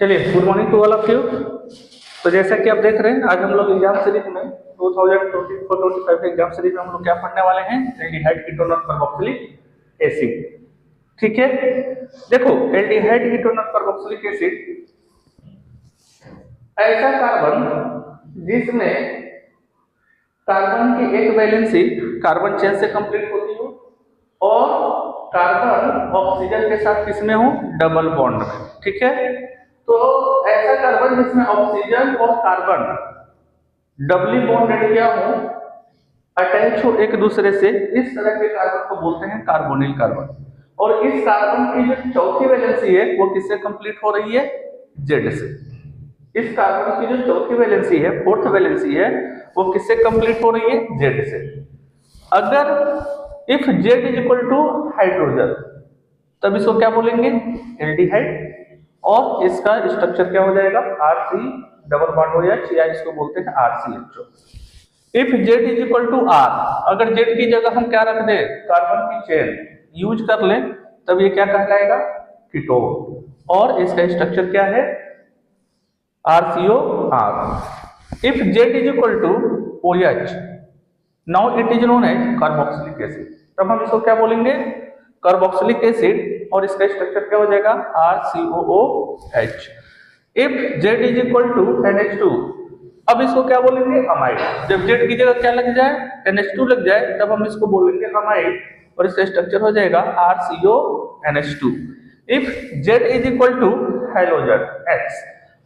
चलिए, good morning to all of you. तो जैसा कि आप देख रहे हैं, आज हम लोग एग्जाम सीरीज में 2024-25 एग्जाम सीरीज में हम लोग क्या पढ़ने वाले हैं, एल्डिहाइड कीटोन और कार्बोक्सिलिक एसिड। ठीक है, देखो एल्डिहाइड कीटोन और कार्बोक्सिलिक एसिड ऐसा कार्बन जिसमें कार्बन की एक वैलेंसी कार्बन चेन से कंप्लीट होती हो और कार्बन ऑक्सीजन के साथ किसमें हो, डबल बॉन्ड में। ठीक है, तो ऐसा कार्बन जिसमें ऑक्सीजन और कार्बन डबली बॉन्डेड क्या हो, अटैच हो एक दूसरे से, इस तरह के कार्बन को बोलते हैं कार्बोनिल कार्बन। और इस कार्बन की जो चौथी वैलेंसी है वो किससे कंप्लीट हो रही है, जेड से। इस कार्बन की जो चौथी वैलेंसी है, फोर्थ वैलेंसी है, वो किससे कंप्लीट हो रही है, जेड से। अगर if Z is equal to hydrogen, तब इसको क्या बोलेंगे, एल्डिहाइड। और इसका स्ट्रक्चर क्या हो जाएगा, आर सी डबल बॉन्ड हो जाए, या इसको बोलते हैं RCHO। If Z is equal to R, अगर जेड की जगह हम क्या रख दें, कार्बन की चेन यूज कर लें, तब ये क्या कहलाएगा, कीटोन। और इसका स्ट्रक्चर क्या है, RCOR। If Z is equal to OH, now it is known as carboxylic acid. तब हम इसको क्या बोलेंगे, कार्बोक्सिलिक एसिड। और इसका स्ट्रक्चर क्या हो जाएगा, RCOOH। If Z is equal to NH2, अब इसको क्या बोलेंगे, अमाइड। जब जेड की जगह क्या लग जाए, NH2 लग जाए, तब हम इसको बोलेंगे अमाइड। और इसका स्ट्रक्चर हो जाएगा RCONH2। If Z is equal to hydrogen X,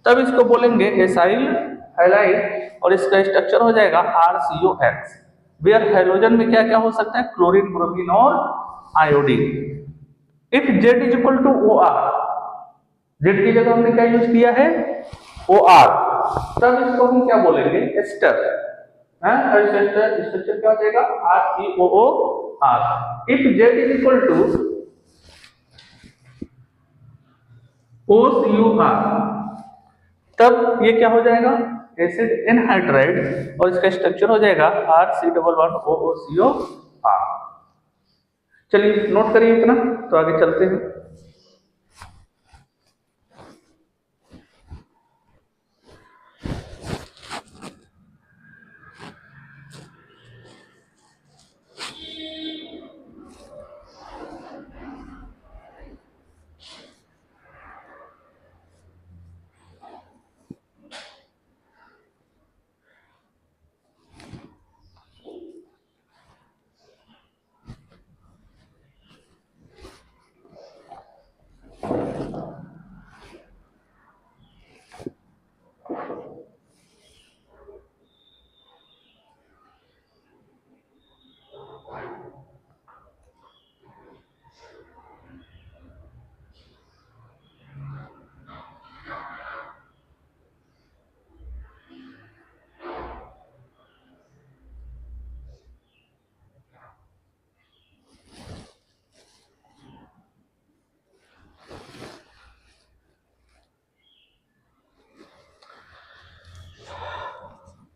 तब इसको बोलेंगे एसाइल हैलाइड। और इसका स्ट्रक्चर हो जाएगा RCOX। वेयर हाइड्रोजन में क्या क्या हो सकता है, क्लोरीन, ब्रोमीन और iodine. If Z is equal to OR, Z की जगह हमने क्या यूज किया है, OR, तब इसको हम क्या बोलेंगे, एस्टर। स्ट्रक्चर क्या हो जाएगा, RCOOR। If Z is equal to OCUR, तब ये क्या हो जाएगा, एसिड एनहाइड्राइड। और इसका स्ट्रक्चर हो जाएगा RC++OOCOR। चलिए नोट करिए इतना, तो आगे चलते हैं।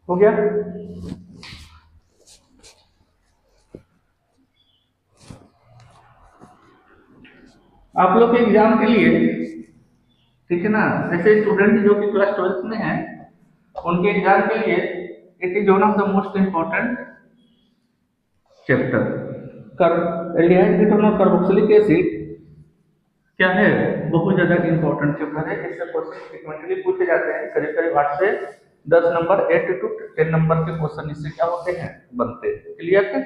हो गया, आप लोग के एग्जाम के लिए, ठीक है ना, ऐसे स्टूडेंट जो कि क्लास 12th में हैं, उनके एग्जाम के लिए it is one of the most important chapter. Aldehyde ketone और कार्बोक्सिलिक एसिड क्या है, बहुत ज्यादा इंपॉर्टेंट चैप्टर है। इससे क्वेश्चन फ्रीक्वेंटली पूछे जाते हैं, करीब करीब 8 से 10 नंबर, 8 to 10 नंबर के क्वेश्चन इससे क्या होते हैं, बनते हैं। क्लियर है।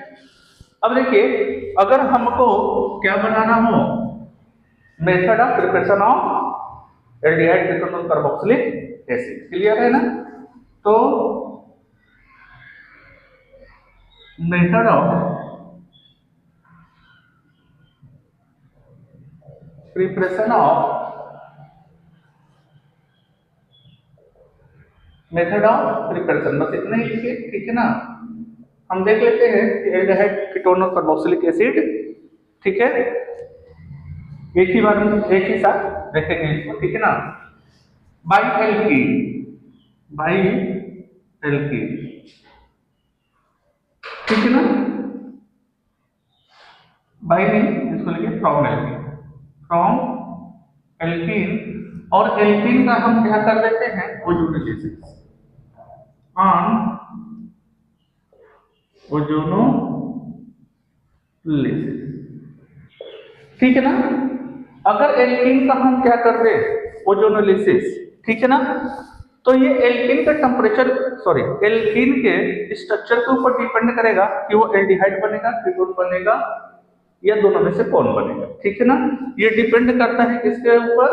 अब देखिए, अगर हमको क्या बनाना हो, method of preparation of aldehyde ketone और कार्बोक्सिलिक एसिड, क्लियर है ना। तो method of preparation of method of preparation, बस इतना ही लिखिए, ठीक है ना। हम देख लेते हैं कि एल्डिहाइड कीटोन और कार्बोक्सिलिक एसिड, ठीक है, एक ही बार में एक ही साथ देखेंगे इसको, ठीक है ना। बाई एल्कीन, बाई एल्कीन, ठीक है ना। बाई नहीं, इसको लिखिए फ्रॉम एल्कीन, फ्रॉम एल्कीन, और एल्कीन का हम क्या कर देते हैं, ओजोनोलिसिस ऑन ओजोनोलिसिस, ठीक है ना। अगर एल्कीन का हम क्या कर दे, ओजोनोलिसिस, ठीक है ना, तो ये एल्कीन का टेम्परेचर, सॉरी, एल्कीन के स्ट्रक्चर के ऊपर डिपेंड करेगा कि वो एल्डिहाइड बनेगा, कीटोन बनेगा, या दोनों में से कौन बनेगा, ठीक है ना। ये डिपेंड करता है किसके ऊपर,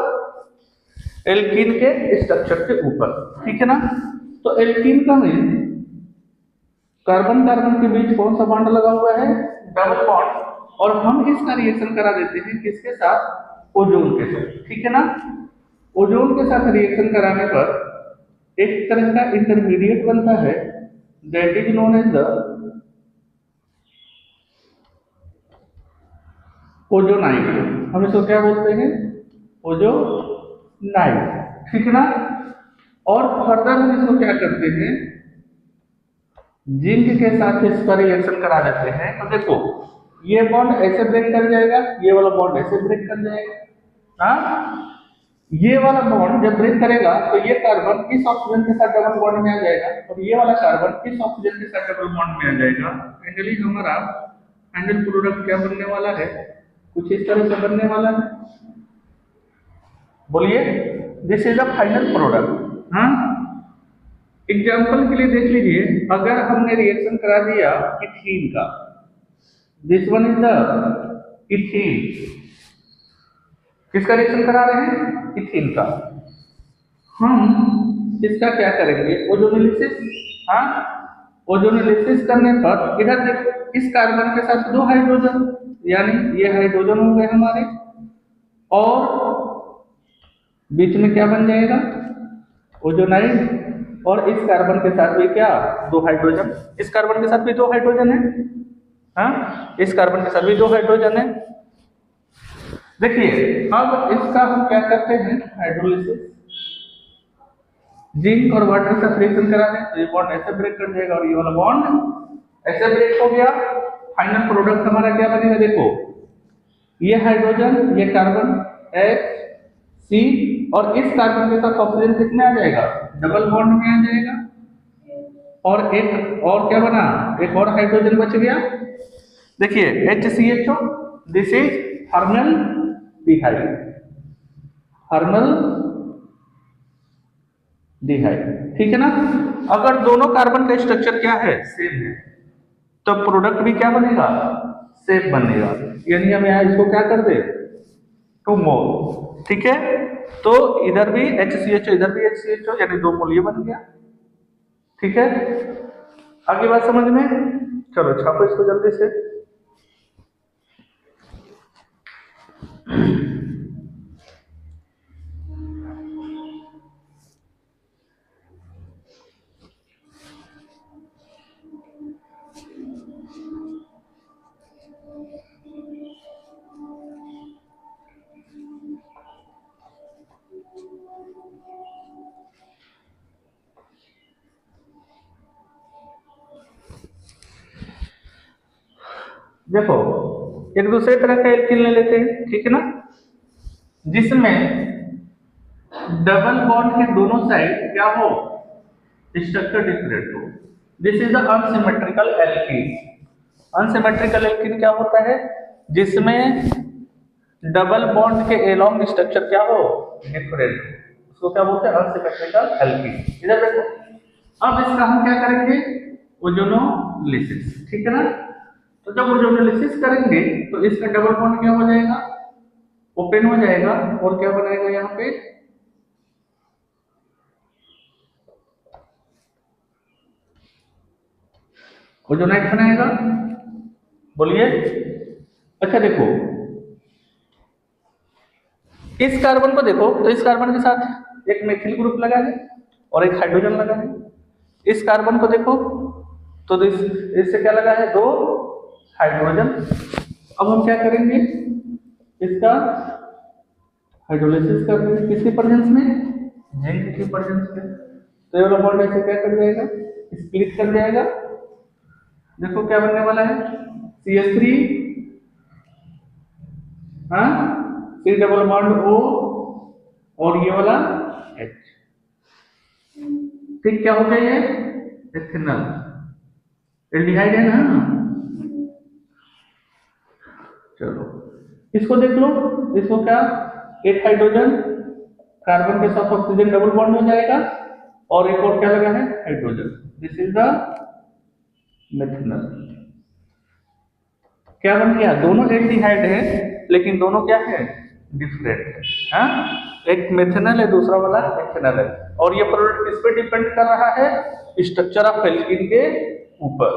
एल्कीन के स्ट्रक्चर के ऊपर, ठीक है ना। तो एल्कीन का में कार्बन कार्बन के बीच कौन सा बॉन्ड लगा हुआ है, डबल बॉन्ड, और हम इसका रिएक्शन करा देते हैं किसके साथ, ओजोन के साथ, ठीक है ना। ओजोन के साथ रिएक्शन कराने पर एक तरह का इंटरमीडिएट बनता है, that is known as the ozonide. हम इसको क्या बोलते हैं, ओजोनाइड, ठीक है ना। और फर्दर हम इसको क्या करते हैं, जिंक के साथ इसका रिएक्शन करा देते हैं। तो देखो ये बॉन्ड ऐसे ब्रेक कर जाएगा, ये वाला बॉन्ड ऐसे ब्रेक कर जाएगा, हाँ। ये वाला बॉन्ड जब ब्रेक करेगा तो ये कार्बन इस ऑक्सीजन के साथ डबल बॉन्ड में आ जाएगा, और ये वाला कार्बन इस ऑक्सीजन के साथ डबल बॉन्ड में आ जाएगा। फाइनली हमारा फाइनल प्रोडक्ट क्या बनने वाला है, कुछ इस तरह से बनने वाला है, बोलिए, this is the final product. हाँ, एग्जाम्पल के लिए देख लीजिए, अगर हमने रिएक्शन करा दिया इथीन का, this one is the ethene, किसका रिएक्शन करा रहे हैं, इथीन का। हम इसका क्या करेंगे, ओजोनोलिसिस। हाँ, ओजोनोलिसिस करने पर इधर देखो, इस कार्बन के साथ दो हाइड्रोजन, यानी ये हाइड्रोजन हो गए हमारे, और बीच में क्या बन जाएगा, ओजोनाइड, और इस कार्बन के साथ भी क्या, दो हाइड्रोजन, इस कार्बन के साथ भी दो हाइड्रोजन है, हाँ, इस कार्बन के साथ भी दो हाइड्रोजन है। देखिए अब इसका हम क्या करते हैं, हाइड्रोलिसिस, जिंक और वाटर के साथ रिएक्शन करा दें तो ये बॉन्ड ऐसे ब्रेक कर जाएगा, और ये वाला बॉन्ड ऐसे ब्रेक हो गया। फाइनल प्रोडक्ट हमारा क्या बनेगा, देखो ये हाइड्रोजन, ये कार्बन H C, और इस कार्बन के साथ ऑक्सीजन किसमें आ जाएगा, डबल बॉन्ड में आ जाएगा, और एक और क्या बना, एक और हाइड्रोजन बच गया। देखिए HCHO, this is formaldehyde, formaldehyde, ठीक है ना। अगर दोनों कार्बन का स्ट्रक्चर क्या है, सेम है, तो प्रोडक्ट भी क्या बनेगा, सेम बनेगा, यानी हम यहाँ इसको क्या कर दे, 2 मोल, ठीक है। तो इधर भी HCHO, इधर भी HCHO, यानी 2 मोल ये बन गया, ठीक है। आगे बात समझ में, चलो छापो इसको जल्दी से। देखो एक दूसरे तरह का एल्कीन ले लेते हैं, ठीक है ना, जिसमें डबल बॉन्ड के दोनों साइड क्या हो, स्ट्रक्चर डिफरेंट हो। This is the unsymmetrical alkene. Unsymmetrical alkene क्या होता है, जिसमें डबल बॉन्ड के एलोंग स्ट्रक्चर क्या हो, डिफरेंट हो, उसको क्या बोलते हैं, अनसिमेट्रिकल एल्कीन। इधर देखो, अब इसका हम क्या करेंगे, ओजोनोलिसिस, ठीक है ना। तो जब ओजोनोलिसिस करेंगे तो इसका डबल बॉन्ड क्या हो जाएगा, ओपन हो जाएगा, और क्या बनाएगा यहाँ पे, ओजोनाइड बनाएगा, बोलिए। अच्छा देखो इस कार्बन को देखो, तो इस कार्बन के साथ एक मेथिल ग्रुप लगा है और एक हाइड्रोजन लगा है। इस कार्बन को देखो तो इससे क्या लगा है, 2 हाइड्रोजन। अब हम क्या करेंगे, इसका हाइड्रोलिसिस करेंगे, किसके प्रेजेंस में, जिंक के प्रेजेंस में। तो ये वाला बॉन्ड ऐसे क्या कर जाएगा, स्प्लिट कर जाएगा। देखो क्या बनने वाला है, CH3, हाँ, C डबल बॉन्ड O और ये वाला H। ठीक, क्या हो गया ये इथेनॉल, एल्डिहाइड है ना। चलो इसको देख लो, इसको क्या, एक हाइड्रोजन कार्बन के साथ ऑक्सीजन डबल बॉन्ड हो जाएगा और एक और क्या लगा है hydrogen, this is the methanol. क्या बन गया, दोनों एल्डिहाइड है लेकिन दोनों क्या है डिफरेंट है। हाँ, एक मेथनॉल है दूसरा वाला इथेनॉल है, और ये प्रोडक्ट किस पे डिपेंड कर रहा है, स्ट्रक्चर ऑफ एल्कीन के ऊपर।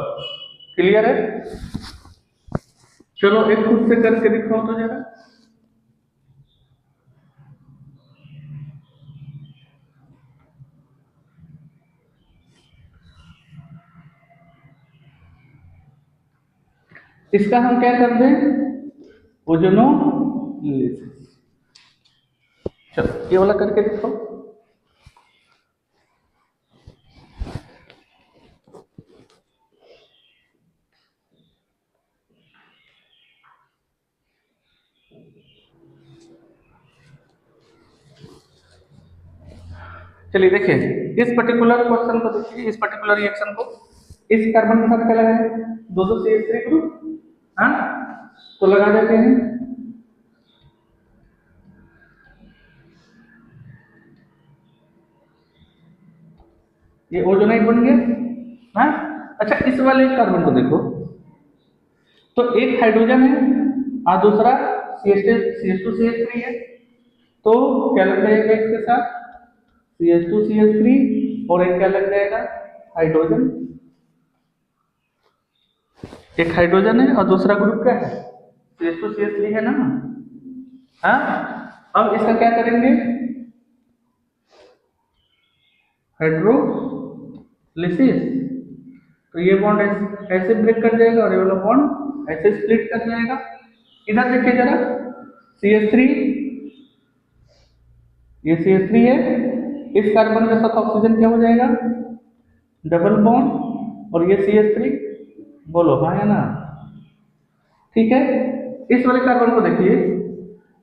क्लियर है। चलो एक खुद से करके दिखाओ तो जरा। इसका हम क्या कर दें, ओजोनोलिसिस। चलो ये वाला करके दिखाओ। चलिए देखिए इस पर्टिकुलर क्वेश्चन को देखिए, इस पर्टिकुलर रिएक्शन को, इस कार्बन के साथ क्या लगा है, दो CH3 ग्रुप। हाँ, तो लगा देते हैं। ये ओजोनाइड बन गया। हाँ, अच्छा इस वाले कार्बन को देखो, तो एक हाइड्रोजन है और दूसरा CH2CH3 है, तो क्या लग जाएगा इसके साथ CH2CH3, और एक क्या लग जाएगा हाइड्रोजन। एक हाइड्रोजन है और दूसरा ग्रुप क्या है CH2CH3 है ना। हाँ, अब इसका क्या करेंगे, हाइड्रोलिसिस। तो ये बॉन्ड ऐसे ब्रेक कर जाएगा और ये वाला बॉन्ड ऐसे स्प्लिट कर जाएगा। इधर देखिए जरा, CH3, ये CH3 है, इस कार्बन के साथ ऑक्सीजन क्या हो जाएगा डबल बॉन्ड, और ये CH3, बोलो हाँ है ना। ठीक है, इस वाले कार्बन को देखिए,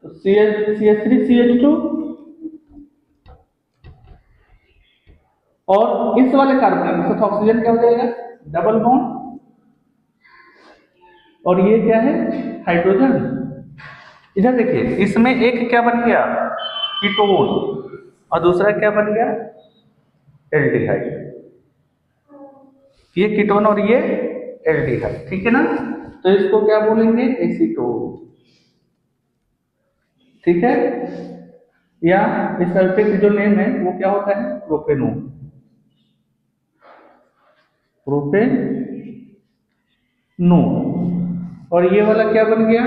तो CH3 CH2, और इस वाले कार्बन के साथ ऑक्सीजन क्या हो जाएगा डबल बॉन्ड, और ये क्या है हाइड्रोजन। इधर देखिए, इसमें एक क्या बन गया कीटोन और दूसरा क्या बन गया एल्डिहाइड। ये कीटोन और ये एल्डिहाइड, ठीक है ना। तो इसको क्या बोलेंगे एसीटोन। ठीक है, या इस सल्फेट जो नेम है वो क्या होता है प्रोपेनोन, प्रोपेनोन। और ये वाला क्या बन गया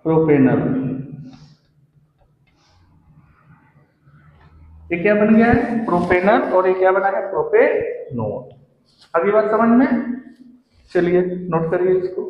प्रोपेनल। ये क्या बन गया है प्रोपेनल, और ये क्या बना है प्रोपेनोन। अगली बात समझ में, चलिए नोट करिए इसको।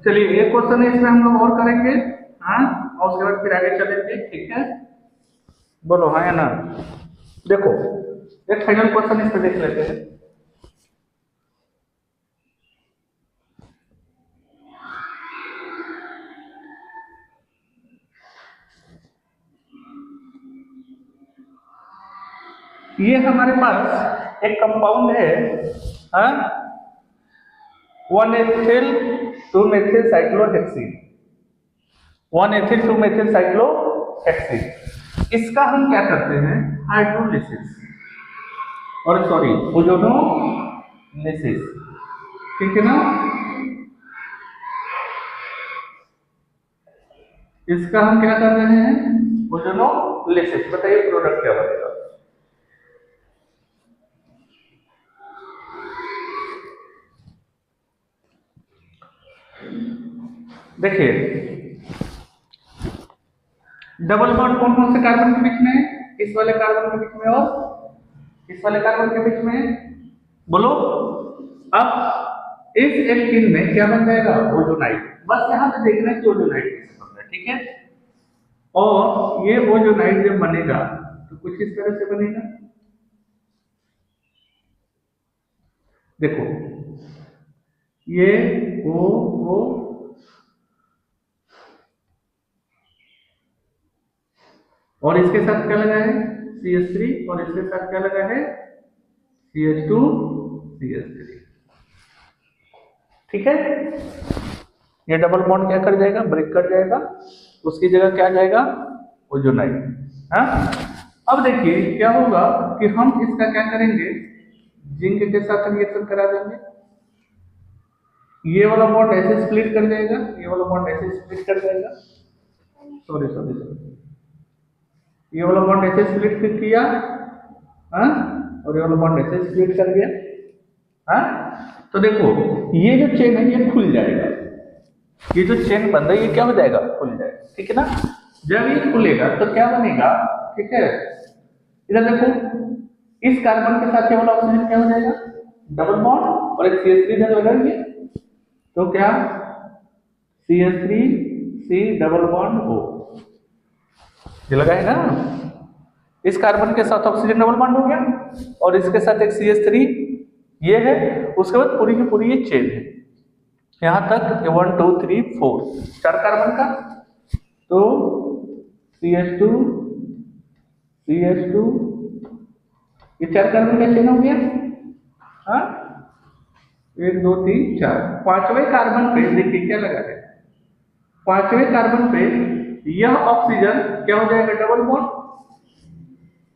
चलिए एक क्वेश्चन है इसमें हम लोग और करेंगे। हाँ, और उसके बाद फिर आगे चलेंगे। ठीक है, बोलो हाँ या ना। देखो एक फाइनल क्वेश्चन इस पे देख लेते हैं। ये हमारे पास एक कंपाउंड है, हाँ, 1 ethyl 2 methyl cyclohexene. 1 ethyl 2 methyl cyclohexane. इसका हम क्या करते हैं, हाइड्रोलिसिस, और सॉरी ओजोनोलिसिस, ठीक है ना। इसका हम क्या कर रहे हैं, ओजोनोलिसिस। बताइए प्रोडक्ट क्या बनेगा। देखिए डबल बॉन्ड कौन कौन से कार्बन के बीच में है, इस वाले कार्बन के बीच में और इस वाले कार्बन के बीच में है, बोलो। अब इस एल्कीन में क्या बन जाएगा, ओजोनाइड। बस यहां पे देखना है कि ओजोनाइड कैसे बन रहा है, ठीक है। और ये ओजोनाइड जब बनेगा तो कुछ इस तरह से बनेगा, देखो ये ओ और इसके साथ क्या लगा है, CH3, और इसके साथ क्या लगा है, CH2 CH3, ठीक है। ये डबल बॉन्ड क्या कर जाएगा, ब्रेक कर जाएगा, उसकी जगह क्या आ जाएगा, ओजोनाइड। हाँ, अब देखिए क्या होगा कि हम इसका क्या करेंगे, जिंक के साथ रिएक्शन करा देंगे। ये वाला बॉन्ड ऐसे स्प्लिट कर जाएगा, ये वाला बॉन्ड ऐसे स्प्लिट कर जाएगा, सॉरी ये वाला बॉन्ड ऐसे स्प्लिट किया, हाँ, और ये वाला बॉन्ड ऐसे स्प्लिट कर दिया, हाँ। तो देखो ये जो चेन है ये खुल जाएगा, ये जो चेन बन रहा है ये क्या हो जाएगा, खुल जाएगा, ठीक है ना। जब ये खुलेगा तो क्या बनेगा, ठीक है। इधर देखो इस कार्बन के साथ ये वाला ऑक्सीजन क्या हो जाएगा, डबल बॉन्ड, और एक CH3 इधर लगाएंगे तो क्या, CH3C डबल बॉन्ड O, ये लगा है ना। इस कार्बन के साथ ऑक्सीजन डबल बॉन्ड हो गया, और इसके साथ एक CH3 ये है, उसके बाद पूरी की पूरी ये चेन है यहां तक, 1 2 3 4 4 कार्बन का, तो CH2 CH2 ये 4 कार्बन का चेन हो गया, हाँ। 1 2 3 4, पांचवें कार्बन पे देखिए क्या लगा है, पांचवें कार्बन पे यह ऑक्सीजन क्या हो जाएगा, डबल बॉन्ड,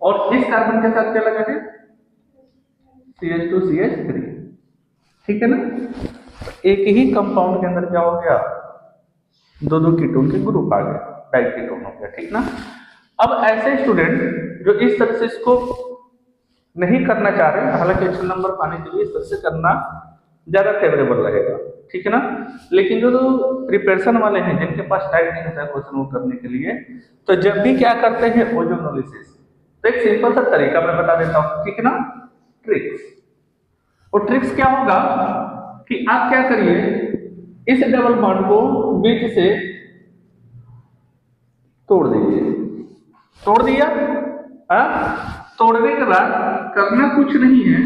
और इस कार्बन के साथ क्या लगा है, CH2 CH3, ठीक है ना। एक ही कंपाउंड के अंदर क्या हो गया, दो दो कीटोन के ग्रुप आ गए, डाइकीटोन हो गया, ठीक ना। अब ऐसे स्टूडेंट जो इस तरह से इसको नहीं करना चाह रहे, हालांकि अच्छे नंबर पाने के लिए इस तरह से करना ज्यादा फेवरेबल रहेगा, ठीक है ना। लेकिन जो प्रिपरेशन वाले हैं जिनके पास टाइम नहीं होता है क्वेश्चन वो करने के लिए, तो जब भी क्या करते हैं, ओजोनोलिसिस। तो एक सिंपल सा तरीका मैं बता देता हूं, ठीक है ना, ट्रिक्स। और ट्रिक्स क्या होगा कि आप क्या करिए, इस डबल बॉन्ड को बीच से तोड़ दीजिए, तोड़ दिया, तोड़ने के बाद करना कुछ नहीं है,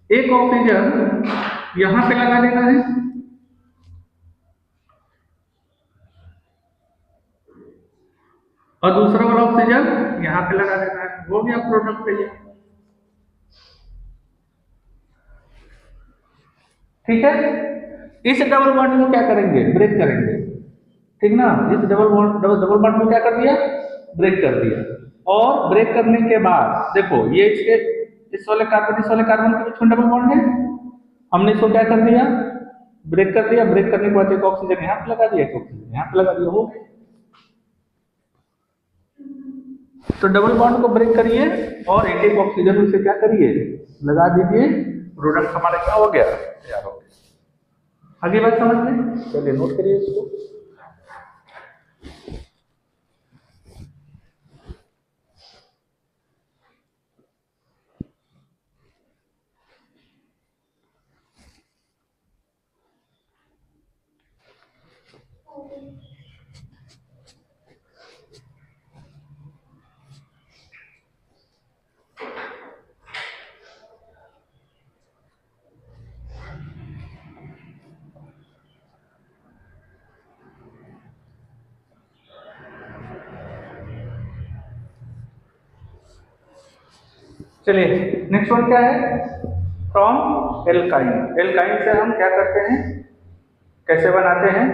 एक ऑक्सीजन यहां पे लगा देना है, और दूसरा वाला ऑक्सीजन यहां पे लगा देना है, वो भी आप प्रोडक्ट तैयार, ठीक है। इस डबल बॉन्ड को क्या करेंगे, ब्रेक करेंगे, ठीक ना। इस डबल बॉन्ड को क्या कर दिया, ब्रेक कर दिया, और ब्रेक करने के बाद देखो ये इसके इस वाले कार्बन के बीच में डबल बॉन्ड है, हमने इसको क्या कर दिया, ब्रेक कर दिया। ब्रेक करने के बाद एक ऑक्सीजन यहाँ पे लगा दिया, एक ऑक्सीजन यहाँ पे लगा दिया, हो गया। तो डबल बॉन्ड को ब्रेक करिए और एक एक ऑक्सीजन उसे क्या करिए, लगा दीजिए, प्रोडक्ट हमारा क्या हो गया, तैयार हो गया। आगे बात समझ में, चलिए नोट करिए इसको। चलिए नेक्स्ट वन क्या है, फ्रॉम एल्काइन। एल्काइन से हम क्या करते हैं, कैसे बनाते हैं,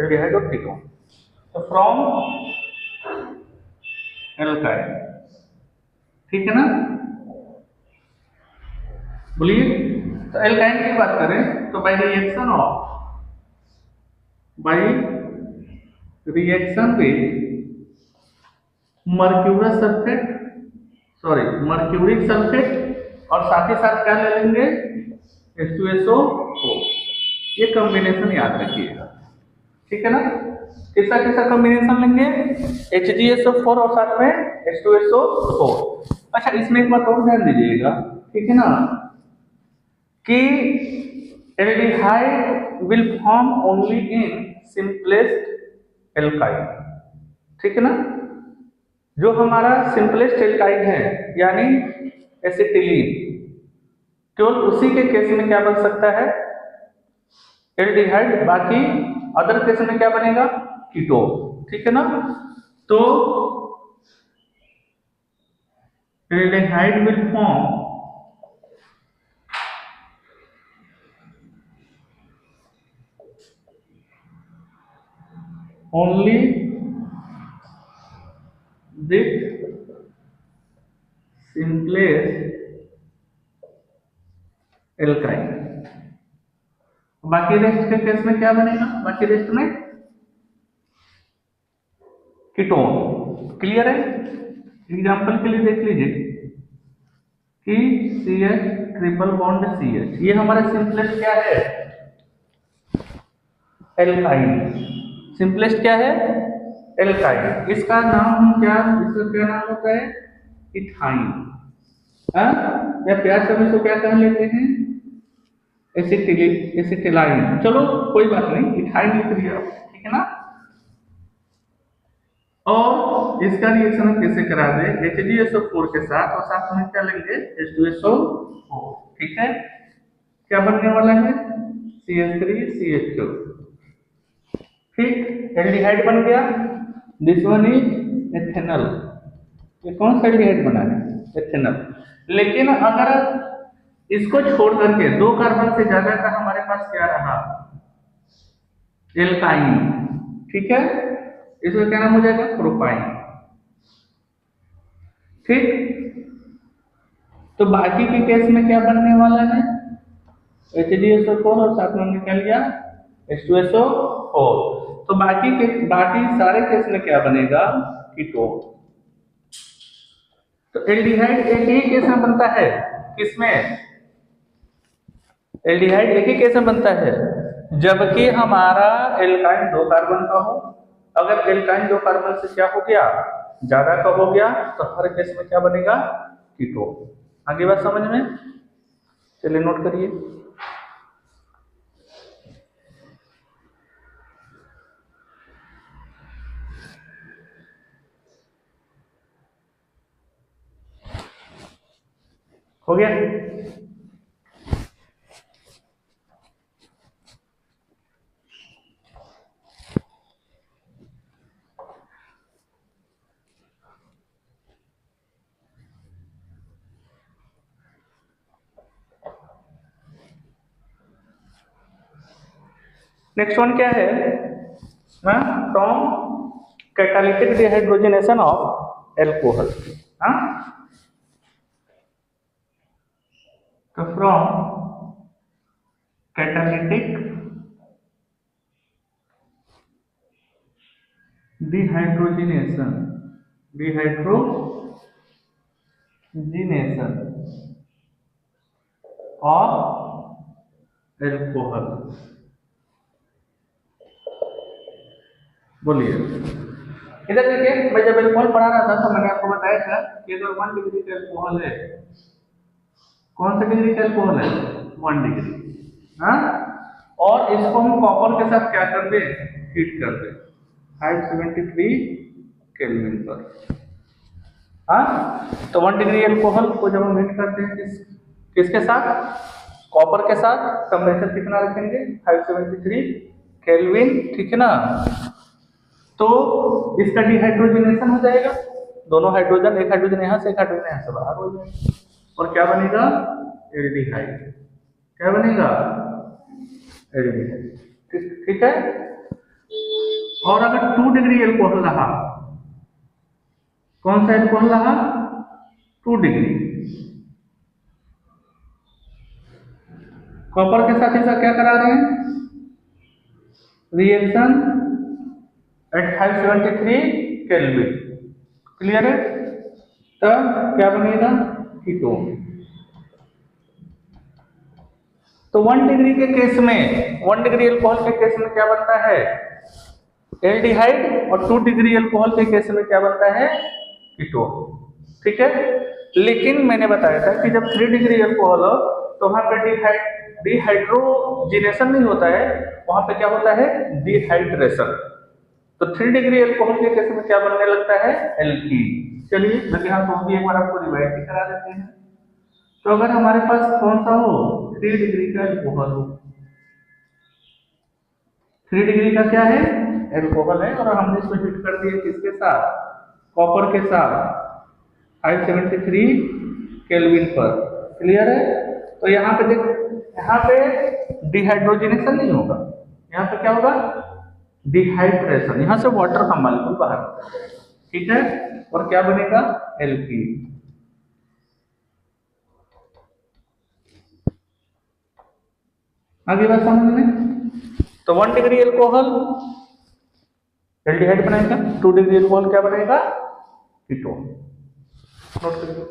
एल्डिहाइड और कीटोन। तो फ्रॉम एल्काइन, ठीक है ना। बोलिए, तो एल्काइन की बात करें तो by reaction with mercurous sulphate, sorry mercuric sulphate, और साथ ही साथ क्या ले लेंगे, H2SO4। ये कॉम्बिनेशन याद रखिएगा, ठीक है ना। किसका किसका कॉम्बिनेशन लेंगे, HgSO4 और साथ में H2SO4। अच्छा, इसमें एक बात और ध्यान दीजिएगा, ठीक है ना, कि aldehyde will form only in simplest alkyne, ठीक है ना। जो हमारा सिंपलेस्ट एल्काइन है यानी एसिटिलीन, केवल उसी के केस में क्या बन सकता है, एल्डिहाइड। बाकी अदर केस में क्या बनेगा, कीटोन, ठीक है ना। तो aldehyde will form only with simplest alkyne. बाकी रेस्ट के केस में क्या बनेगा, बाकी रेस्ट में कीटोन। क्लियर है। एग्जांपल के लिए देख लीजिए कि CH ट्रिपल बॉन्ड CH, ये हमारा सिंपलेस्ट क्या है, एल्काइन। सिंपलेस्ट क्या है, एल्काइन। इसका नाम हम क्या, इसका क्या नाम होता है, इथाइन, या प्यार से हम इसको क्या कह लेते हैं, एसिटिलाइन। चलो कोई बात नहीं, इथाइन लिख दिया, ठीक है ना। और इसका रिएक्शन हम कैसे करा दे, HgSO4 के साथ, और साथ में क्या लेंगे, H2SO4, ठीक है। क्या बनने वाला है, CH3CH2, ठीक। एल्डिहाइड बन गया, दिस वन इज एथेनॉल। ये कौन सा एल्डिहाइड बना है, एथेनॉल। लेकिन अगर इसको छोड़ करके 2 कार्बन से ज्यादा का हमारे पास क्या रहा, एल्काइन, ठीक है, इसमें क्या नाम हो जाएगा, प्रोपाइन, ठीक। तो बाकी के केस में क्या बनने वाला है, HgSO4 और साथ में हमने क्या लिया, H2SO4। तो बाकी सारे केस में क्या बनेगा, कीटोन। तो एल्डिहाइड एक ही केस में बनता है, किसमें, एल्डिहाइड एक ही केस में बनता है जबकि हमारा एल्काइन 2 कार्बन का हो। अगर एल्काइन 2 कार्बन से क्या हो गया, ज्यादा का हो गया, तो हर केस में क्या बनेगा, कीटोन। आगे बात समझ में, चलिए नोट करिए। हो गया। नेक्स्ट वन क्या है, from catalytic dehydrogenation of alcohol. तो from catalytic dehydrogenation of alcohol. बोलिए, इधर देखिए, मैं जब एल्कोहल पढ़ा रहा था तो मैंने आपको बताया था कि अगर 1 डिग्री का एल्कोहल है, कौन सा डिग्री का एल्कोहल है, 1 डिग्री, और इसको हम कॉपर के साथ क्या कर दे, हीट कर दे 573 केल्विन पर। तो 1 डिग्री एल्कोहल को जब हम हीट करते हैं किसके साथ, कॉपर के साथ, टेम्परेचर कितना रखेंगे, 573 केल्विन, ठीक है ना। तो इसका डिहाइड्रोजनेशन हो जाएगा, दोनों हाइड्रोजन, एक हाइड्रोजन यहाँ से, एक हाइड्रोजन यहाँ से बाहर हो जाएगा, और क्या बनेगा, एल्डिहाइड। क्या बनेगा, एल्डिहाइड, ठीक है। और अगर 2 डिग्री एल्कोहल रहा, कौन सा एल्कोहल रहा, 2 डिग्री, कॉपर के साथ ऐसा क्या करा रहे हैं, रिएक्शन एट 573 केल्विन, क्लियर है, तब क्या बनेगा, कीटोन। तो 1 डिग्री के केस में, 1 डिग्री एल्कोहल के केस में क्या बनता है, एल्डिहाइड, और 2 डिग्री एल्कोहल के केस में क्या बनता है, कीटोन, ठीक है। लेकिन मैंने बताया था कि जब 3 डिग्री एल्कोहल हो तो वहां पे डिहाइड्रोजिनेशन नहीं होता है, वहां पे क्या होता है, डिहाइड्रेशन। तो 3 डिग्री एल्कोहल के केस में क्या बनने लगता है, एल्कीन। चलिए लगे हाथ तो भी एक बार आपको रिवाइज भी करा देते हैं। तो अगर हमारे पास कौन सा हो, 3 डिग्री का एल्कोहल हो, 3 डिग्री का क्या है, एल्कोहल है, और हमने इसको हीट कर दिया किसके साथ, कॉपर के साथ 573 केल्विन पर, क्लियर है। तो यहाँ पे देख, यहाँ पे डिहाइड्रोजनेशन नहीं होगा, यहाँ पे क्या होगा, डिहाइड्रेशन, यहाँ से वाटर का मॉलिक्यूल बाहर होता है, ठीक है, और क्या बनेगा, एल्कीन। आगे बात समझ में। तो 1 डिग्री एल्कोहल एल्डिहाइड बनाएगा, 2 डिग्री एल्कोहल क्या बनेगा, कीटोन। नोट करिए।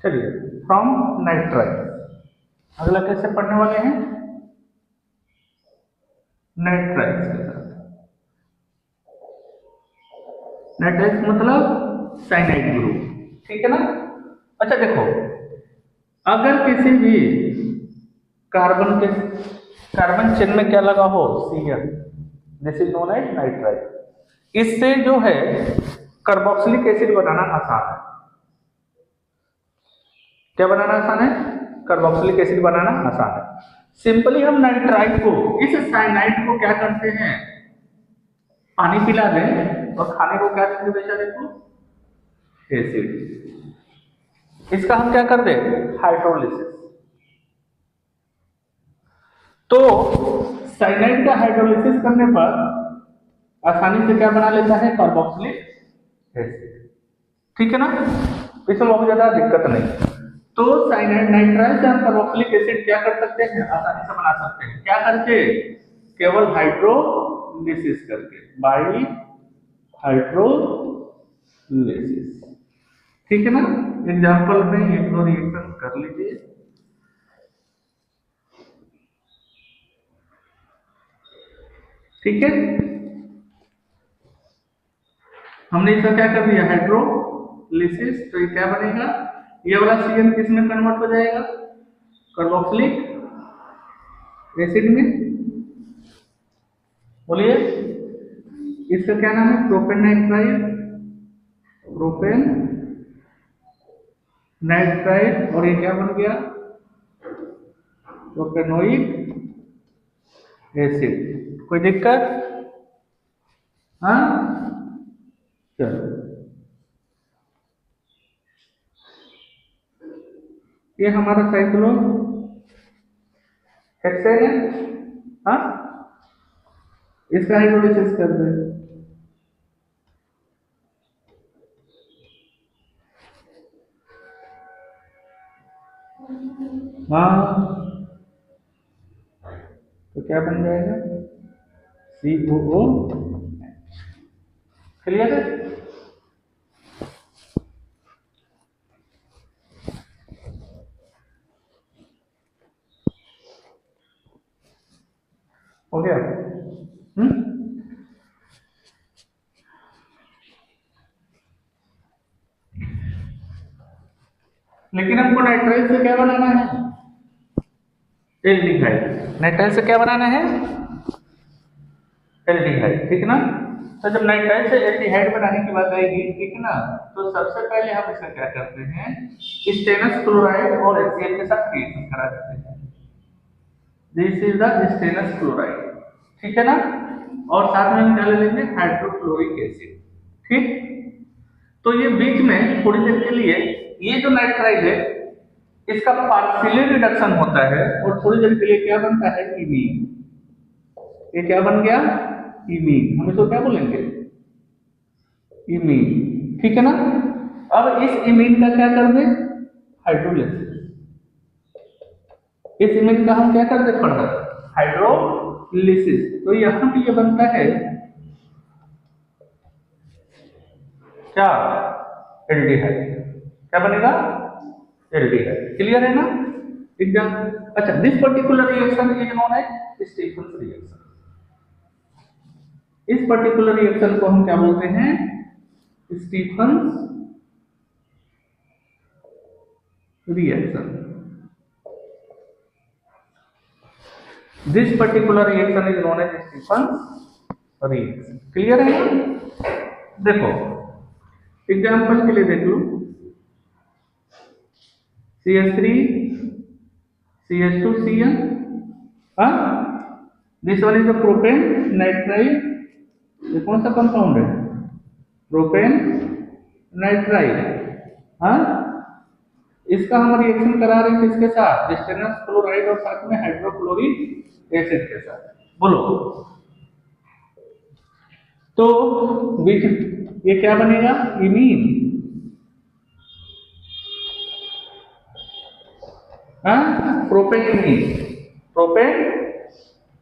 चलिए, फ्रॉम नाइट्राइल, अगला कैसे पढ़ने वाले हैं, नाइट्राइल्स के साथ। नाइट्राइल्स मतलब साइनाइड ग्रुप, ठीक है ना। अच्छा देखो, अगर किसी भी कार्बन चेन में क्या लगा हो, CN, this is known as nitrile. इससे जो है कार्बोक्सिलिक एसिड बनाना आसान है। क्या बनाना आसान है, कार्बोक्सिलिक एसिड बनाना आसान है। सिंपली हम नाइट्राइल को, इस साइनाइड को क्या करते हैं, पानी पिला दें और खाने को क्या देंगे बेचारे को, एसिड। इसका हम क्या कर दें, हाइड्रोलिसिस। तो साइनाइड का हाइड्रोलिसिस करने पर आसानी से क्या बना लेता है, कार्बोक्सिलिक एसिड, ठीक है ना, इसमें बहुत ज्यादा दिक्कत नहीं। तो साइनाइड नाइट्राइल से हम कार्बोक्सिलिक एसिड क्या कर सकते हैं, आसानी से बना सकते हैं, क्या करके, केवल हाइड्रोलिसिस करके, बाई हाइड्रोलिसिस, ठीक है ना। एग्जांपल में एक दो रिएक्शन कर लीजिए। ठीक है, हमने इसका क्या कर दिया, हाइड्रोलिसिस। तो ये क्या बनेगा, ये वाला CN किस में कन्वर्ट हो जाएगा, कार्बोक्सिलिक एसिड में। बोलिए, इसका क्या नाम है, प्रोपेन नाइट्राइल, प्रोपेन नाइट्राइल, और ये क्या बन गया, प्रोपेनोइक एसिड। कोई दिक्कत, हाँ, चलो, ये हमारा साइक्लो हेक्सेन है, हाँ, इसका हाइड्रोलिसिस कर दे। हाँ, तो क्या बन जाएगा, COO, क्लियर है। हो गया, लेकिन हमको नाइट्राइल से क्या बनाना है, एल्डिहाइड। नाइट्राइल से क्या बनाना है? एल्डिहाइड, ठीक है ना। तो जब नाइट्राइल से एल्डिहाइड बनाने की बात आएगी, ठीक है ना, तो सबसे पहले हम इसका क्या करते हैं, स्टेनस क्लोराइड और HCl के साथ रिएक्शन करा देते हैं। This is the stannous chloride, ठीक है ना। और साथ में हम क्या ले लेंगे, हाइड्रोक्लोरिक एसिड, ठीक। तो ये बीच में थोड़ी देर के लिए ये जो नाइट्राइल है इसका पार्शियली रिडक्शन होता है और थोड़ी देर के लिए क्या बनता है, इमीन। ये क्या बन गया, इमीन। हम इसको क्या बोलेंगे, इमीन, ठीक है ना। अब इस इमीन का क्या कर दे, हाइड्रोलिसिस। इस इमीन का हम क्या कर दे, फर्दर हाइड्रोलिसिस। तो यहां पे ये बनता है क्या, एल्डिहाइड। क्या बनेगा, एल्डिहाइड। क्लियर है ना एकदम। अच्छा, this particular reaction is known as Stephen reaction. इस पर्टिकुलर रिएक्शन को हम क्या बोलते हैं, Stephen reaction. This particular reaction is known as Stephen reaction. Clear है ना। देखो एग्जांपल के लिए देख लो, CH3 CH2 Cl, हाँ, this one is the propane nitrile. ये कौन सा कंपाउंड है, प्रोपेन नाइट्राइल, हाँ। इसका हम रिएक्शन करा रहे हैं किसके साथ, स्टेनस क्लोराइड और साथ में हाइड्रोक्लोरिक एसिड के साथ। बोलो, तो बीच ये क्या बनेगा, इमीन, हाँ, प्रोपेन इमीन, प्रोपेन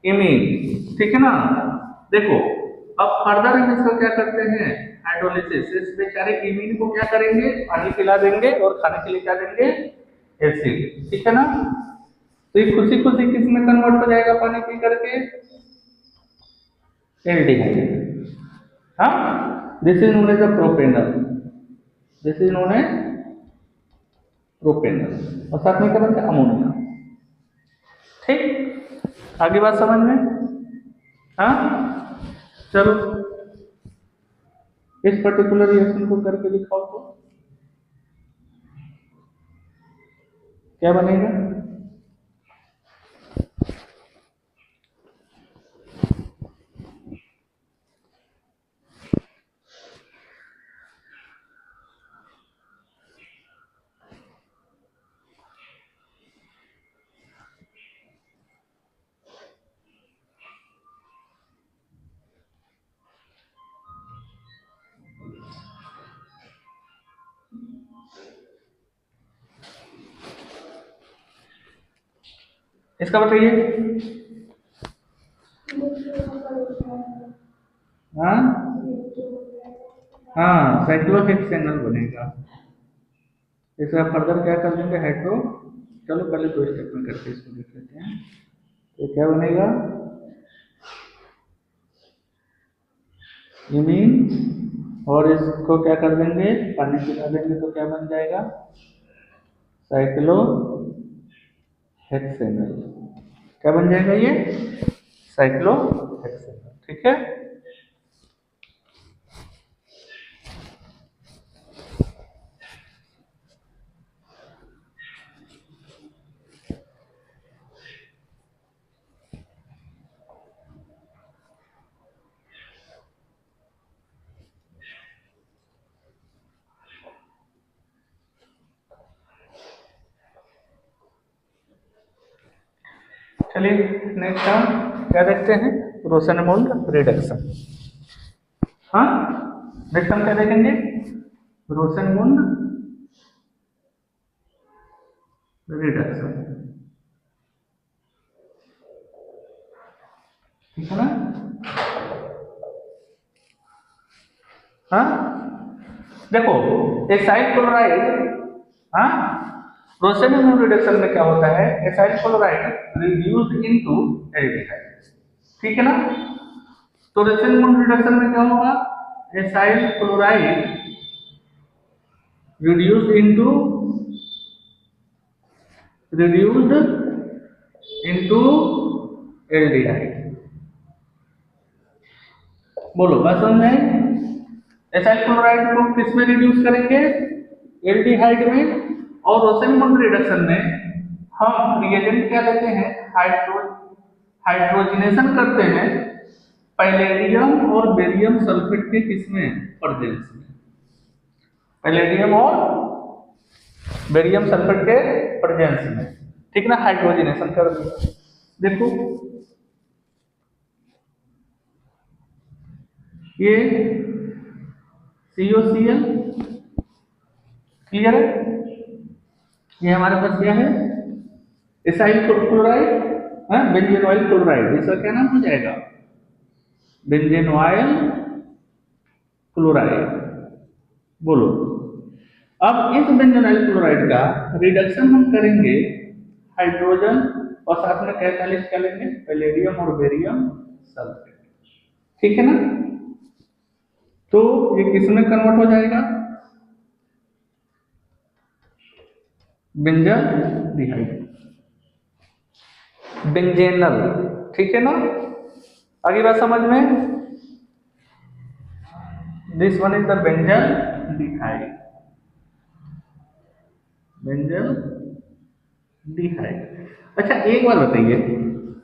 इमीन, ठीक है ना। देखो अब फर्दर हम इसका क्या करते हैं, हाइड्रोलिसिस। इस बेचारे इमीन को क्या करेंगे, पानी पिला देंगे और खाने के लिए क्या देंगे, एसिड, ठीक है ना। तो ये खुशी खुशी किस में कन्वर्ट हो जाएगा, पानी पी करके एल्डिहाइड, हाँ। This is known as the propanal, this is known as propanal. और साथ में क्या बनता है, अमोनिया, ठीक। आगे बात समझ में, हाँ। चलो इस पर्टिकुलर रिएक्शन को करके दिखाओ तो क्या बनेगा। इसका बताइए, हाँ हाँ, साइक्लोहेक्सेनल बनेगा। इसका फर्दर क्या कर लेंगे, हाइड्रो। चलो पहले दो स्टेप में करके इसको देख लेते हैं। तो क्या बनेगा, इमीन, और इसको क्या कर देंगे, पानी पिला देंगे तो क्या बन जाएगा, साइक्लो हेक्सेनल। क्या बन जाएगा ये, साइक्लो हेक्सेनल, ठीक है। चलिए नेक्स्ट हम क्या देखते हैं, रोसेनमोल्ड रिडक्शन। हाँ, नेक्स्ट हम क्या देखेंगे, रोसेनमोल्ड रिडक्शन, ठीक है ना। हाँ, देखो एसाइल क्लोराइड, हाँ, रोसेनमोल्ड रिडक्शन में क्या होता है, acyl chloride reduced into aldehyde, ठीक है ना। तो रोसेनमोल्ड रिडक्शन में क्या होगा, acyl chloride reduced into reduced into aldehyde. बोलो बात समझ में आई? एसाइल क्लोराइड को किस में रिड्यूस करेंगे? एल्डिहाइड में। और रोसेनमंड रिडक्शन में हम रिएजेंट क्या लेते हैं? हाइड्रोजनेशन करते हैं पैलेडियम और बेरियम सल्फेट के किसमें? प्रेजेंस में। पैलेडियम और बेरियम सल्फेट के प्रेजेंस में, ठीक ना, हाइड्रोजनेशन कर दिया। देखो ये COCl क्लियर है। ये हमारे पास क्या है? एसाइल क्लोराइड, बेंजेनॉइल क्लोराइड, इसका क्या नाम हो जाएगा? बेंजेनॉइल क्लोराइड। बोलो अब इस बेंजेनॉइल क्लोराइड का रिडक्शन हम करेंगे हाइड्रोजन और साथ में कैटालिस्ट क्या लेंगे? पैलेडियम और बेरियम सल्फेट, ठीक है ना। तो ये किसमें कन्वर्ट हो जाएगा? बेंजाल्डिहाइड, बेंजेनल, ठीक है ना। आगे बात समझ में? This one is the benzaldehyde, benzaldehyde. अच्छा एक बात बताइए,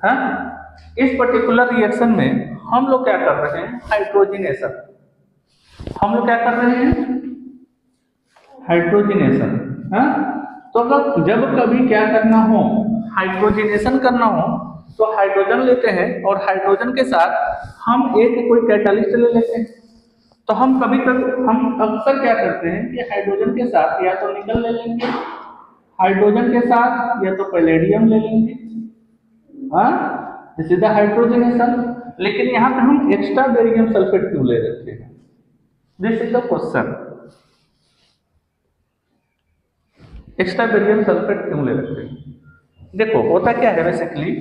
हाँ, इस पर्टिकुलर रिएक्शन में हम लोग क्या कर रहे हैं? हाइड्रोजनेशन। हम लोग क्या कर रहे हैं? हाइड्रोजनेशन। हाँ, तो अगर जब कभी क्या करना हो, हाइड्रोजनेशन करना हो, तो हाइड्रोजन लेते हैं और हाइड्रोजन के साथ हम एक कोई कैटालिस्ट ले लेते हैं। तो हम अक्सर क्या करते हैं कि हाइड्रोजन के साथ या तो निकल ले लेंगे, हाइड्रोजन के साथ या तो पैलेडियम ले लेंगे, हाँ, दिस इज द हाइड्रोजनेशन। लेकिन यहाँ पे हम एक्स्ट्रा बेरियम सल्फेट क्यों ले रखे हैं? This is the question. Extra barium sulphate क्यों ले रखे हैं? देखो होता क्या है बेसिकली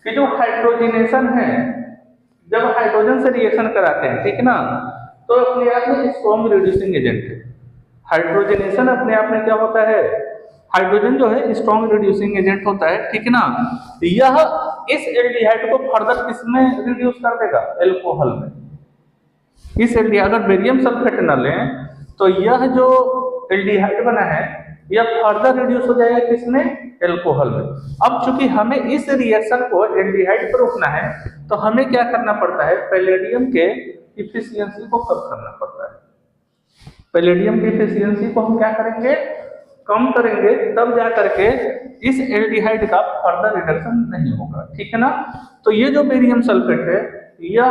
कि जो हाइड्रोजनेशन है, जब हाइड्रोजन से रिएक्शन कराते हैं, ठीक है ना, तो अपने आप में स्ट्रॉन्ग रिड्यूसिंग एजेंट है। हाइड्रोजनेशन अपने आप में क्या होता है? हाइड्रोजन जो है स्ट्रॉन्ग रिड्यूसिंग एजेंट होता है, ठीक है ना। यह इस एल्डिहाइड को फर्दर किसमें रिड्यूस कर देगा? एल्कोहल में। इस एल्डिहाइड, अगर बेरियम सल्फेट न लें तो यह जो एल्डिहाइड बना है यह फर्दर रिड्यूस हो जाएगा किसमें? एल्कोहल में। अब चूंकि हमें इस रिएक्शन को एल्डिहाइड पर रोकना है तो हमें क्या करना पड़ता है? पैलेडियम के इफिशियंसी को कम करना पड़ता है। पैलेडियम की इफिशियंसी को हम क्या करेंगे? कम करेंगे, तब जा करके इस एल्डिहाइड का फर्दर रिडक्शन नहीं होगा, ठीक है ना। तो ये जो बेरियम सल्फेट है यह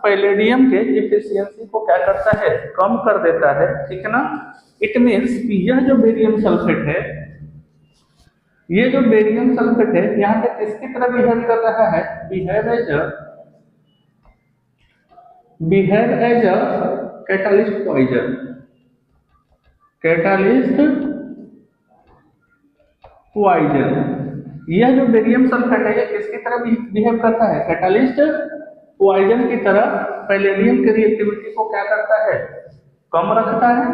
पैलेडियम के इफिशियंसी को क्या करता है? कम कर देता है, ठीक है ना। इट मीन्स कि यह जो बेरियम सल्फेट है, ये जो बेरियम सल्फेट है यहाँ पे किसकी तरह बिहेव कर रहा है? Behave as a catalyst poison. Catalyst poison. यह जो बेरियम सल्फेट है ये किसकी तरह बिहेव करता है? कैटालिस्ट पॉइजन की तरह पैलेडियम की रिएक्टिविटी को क्या करता है? कम रखता है।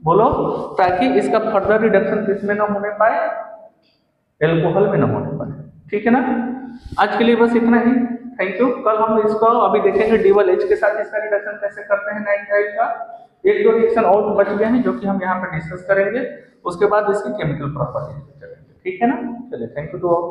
बोलो, ताकि इसका फर्दर रिडक्शन किसमें ना होने पाए? एल्कोहल में ना होने पाए, ठीक है ना। आज के लिए बस इतना ही, थैंक यू। कल हम इसको अभी देखेंगे डबल एच के साथ इसका रिडक्शन कैसे करते हैं नाइट्राइल का। एक दो रिएक्शन और बच गए हैं जो कि हम यहाँ पे डिस्कस करेंगे, उसके बाद इसकी केमिकल प्रॉपर्टीज चलेंगे, ठीक है ना। चलिए, थैंक यू टू ऑल।